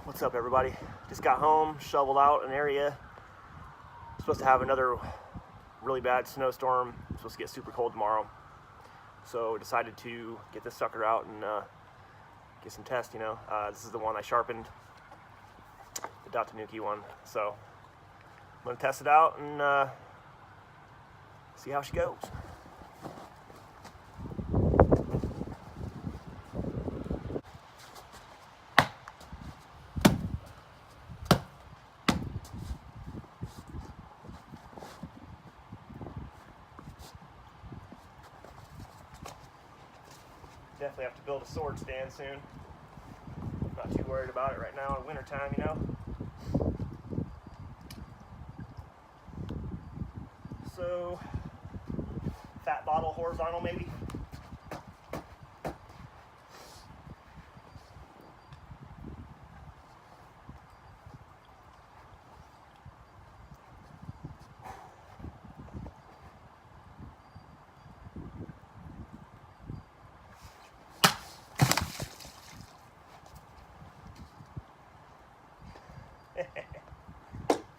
What's up, everybody? Just got home, shoveled out an area. Supposed to have another really bad snowstorm. Supposed to get super cold tomorrow. So decided to get this sucker out and get some tests, you know. This is the one I sharpened, the dotanuki one. So I'm gonna test it out and see how she goes. Definitely have to build a sword stand soon. Not too worried about it right now in winter time, you know. So, fat bottle horizontal maybe.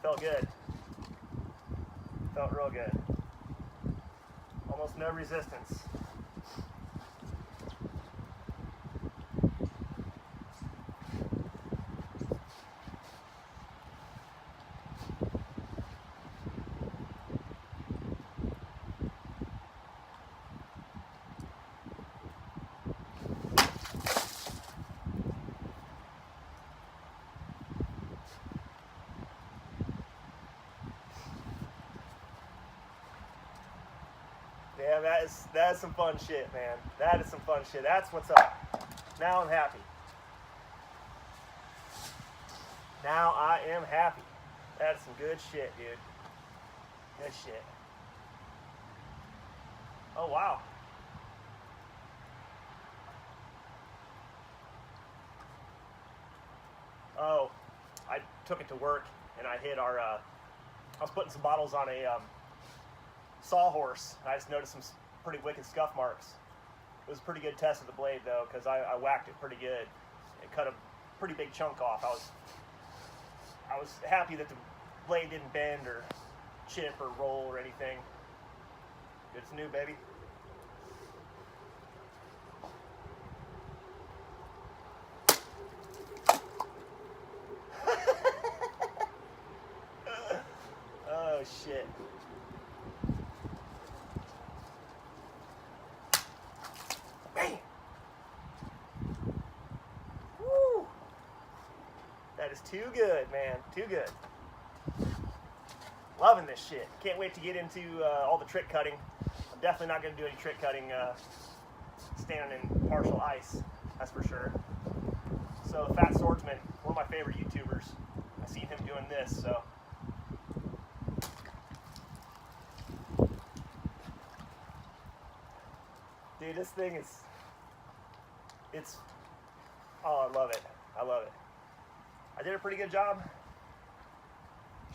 Felt good. Felt real good. Almost no resistance. Yeah, that is some fun shit, man. That is some fun shit. That's what's up. Now I'm happy. Now I am happy. That's some good shit, dude. Good shit. Oh, wow. Oh, I took it to work and I hit our, I was putting some bottles on a sawhorse. I just noticed some pretty wicked scuff marks. It was a pretty good test of the blade though, because I whacked it pretty good. It cut a pretty big chunk off. I was happy that the blade didn't bend or chip or roll or anything. Good as new, baby. Oh shit. That is too good, man. Too good. Loving this shit. Can't wait to get into all the trick cutting. I'm definitely not going to do any trick cutting standing in partial ice. That's for sure. So, Fat Swordsman, one of my favorite YouTubers. I've seen him doing this, so. Dude, this thing is, oh, I love it. I love it. I did a pretty good job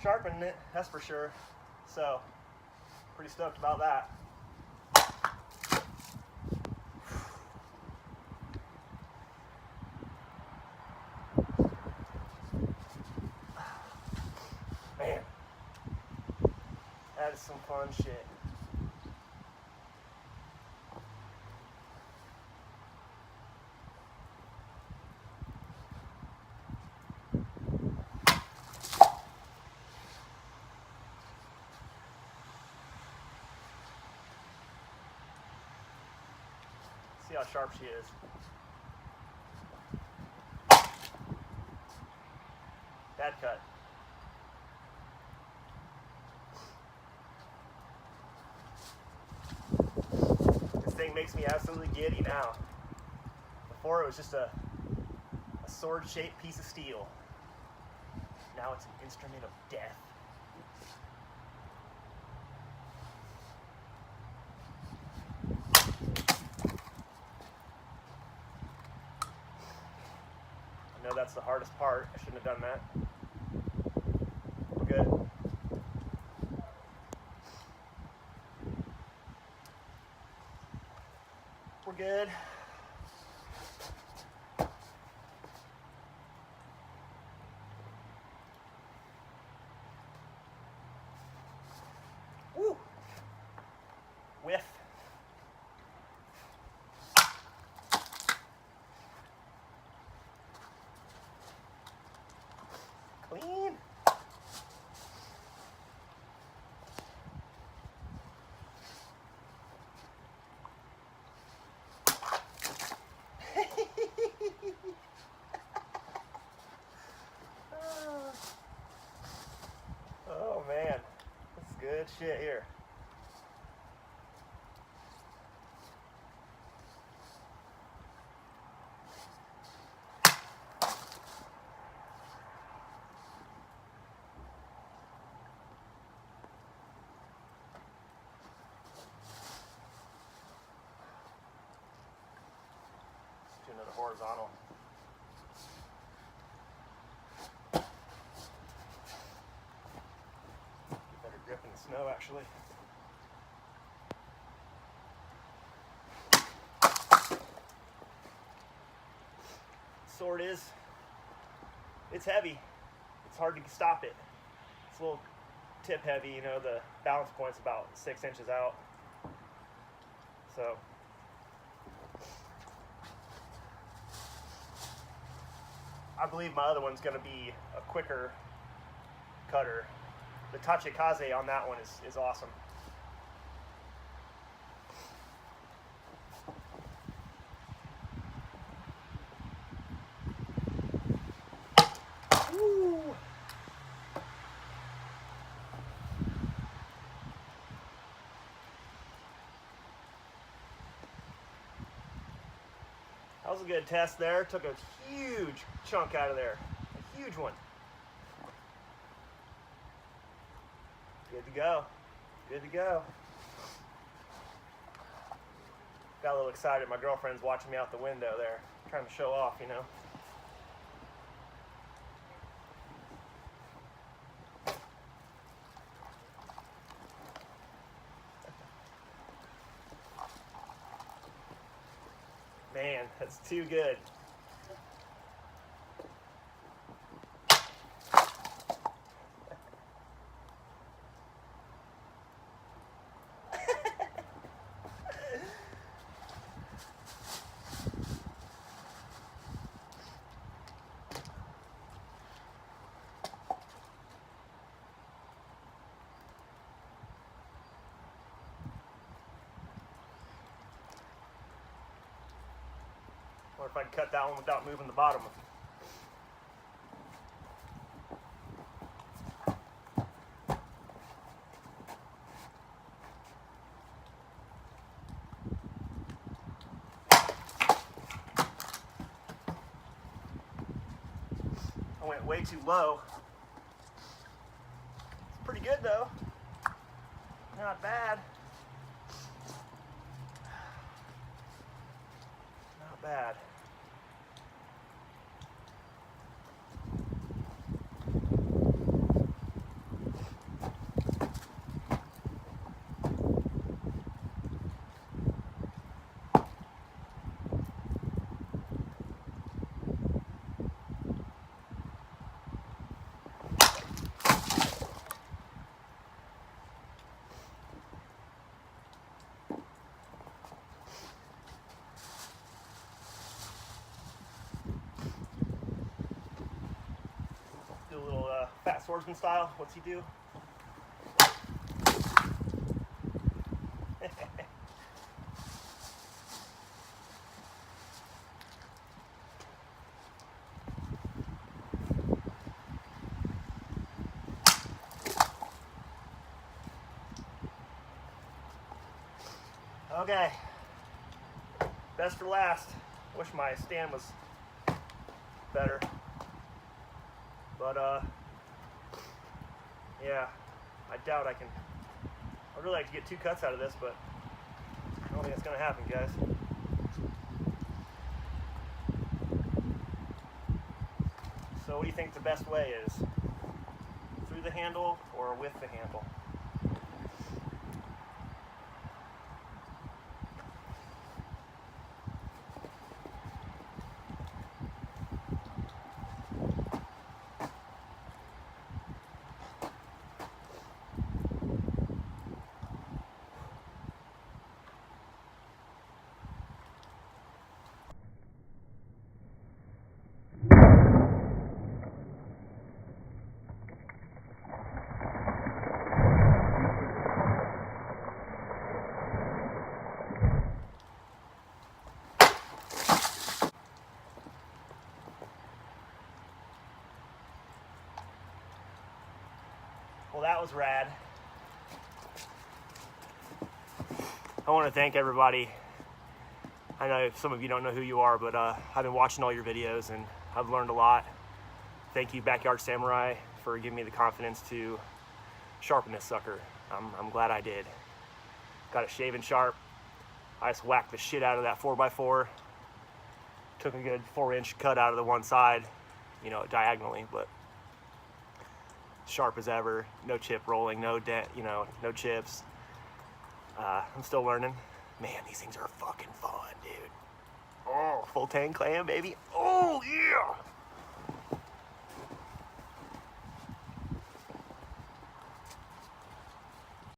sharpening it, that's for sure. So, pretty stoked about that. Man, that is some fun shit. See how sharp she is. Bad cut. This thing makes me absolutely giddy now. Before it was just a sword-shaped piece of steel. Now it's an instrument of death. I know that's the hardest part. I shouldn't have done that. We're good. We're good. shit here. Let's do another horizontal. Better grip in the snow, actually. Sword it's heavy. It's hard to stop it. It's a little tip heavy, you know, the balance point's about 6 inches out. So I believe my other one's going to be a quicker cutter. The tachikaze on that one is awesome. Woo. That was a good test there. Took a huge chunk out of there. A huge one. Good to go. Good to go. Got a little excited. My girlfriend's watching me out the window there. Trying to show off, you know. Man, that's too good. Or if I can cut that one without moving the bottom. I went way too low. It's pretty good though. Not bad. Not bad. Do a little fat swordsman style. What's he do? Okay, best for last. Wish my stand was better, but yeah, I doubt I can. I'd really like to get 2 cuts out of this, but I don't think it's gonna happen, guys. So what do you think the best way is? Through the handle or with the handle? Well, that was rad. I want to thank everybody. I know some of you don't know who you are, but I've been watching all your videos and I've learned a lot. Thank you, Backyard Samurai, for giving me the confidence to sharpen this sucker. I'm glad I did. Got it shaving sharp. I just whacked the shit out of that 4x4. Took a good 4-inch cut out of the one side, you know, diagonally, but sharp as ever. No chip rolling, no dent, you know, no chips. I'm still learning. Man, these things are fucking fun, dude. Oh, FullTangClan, baby. Oh, yeah.